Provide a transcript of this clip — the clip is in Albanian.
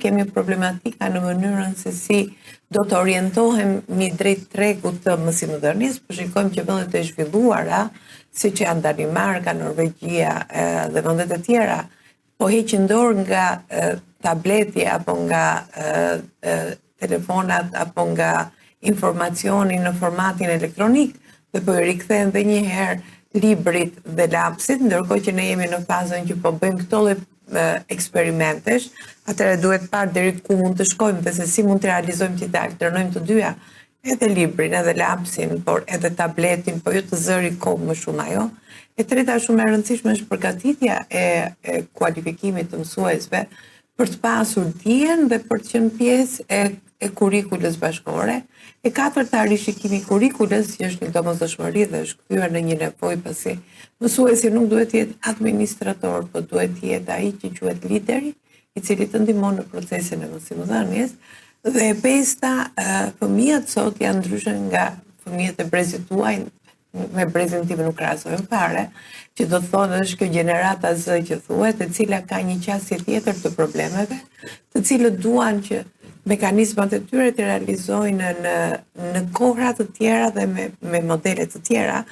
kemi problematika në mënyrën se si do të orientohemi drejt tregut të mësimdhënies, po shikojmë që vendet e zhvilluara, siç janë Danimarka, Norvegjia dhe vendet e tjera, po heqin dorë nga tableti apo nga telefonat apo nga informacioni në formatin elektronik dhe po i rikthehen edhe një herë librit dhe lapsit, ndërkohë që ne jemi në fazën që po bëjmë këto eksperimentesh, atëherë duhet parë deri ku mund të shkojmë dhe se si mund të realizojmë që të alternojmë të dyja, edhe librin, edhe lapsin, por edhe tabletin, po jo të zëri kohë më shumë ajo. E treta shumë e rëndësishme është përgatitja e kualifikimit të mësuesve për të pasur dijen dhe për të qenë pjesë e kurikulës bashkore. E katërta, rishikimi i kurikulës, që është një domosdoshmëri dhe është kthyer në një nevojë pasi mësuesi nuk duhet të jetë administrator, por duhet të jetë ai që quhet lideri, i cili të ndihmon në procesin e mësimdhënies. Dhe e pesta, fëmijët sot janë ndryshe nga fëmijët e brezit tuaj, me brezin tim nuk krahasojmë fare, që do të thonë është kjo gjenerata Z që thuhet, e cila ka një qasje tjetër të problemeve, të cilët duan që mekanizmat e tyre të realizojnë në kohra të tjera dhe me modele të tjera,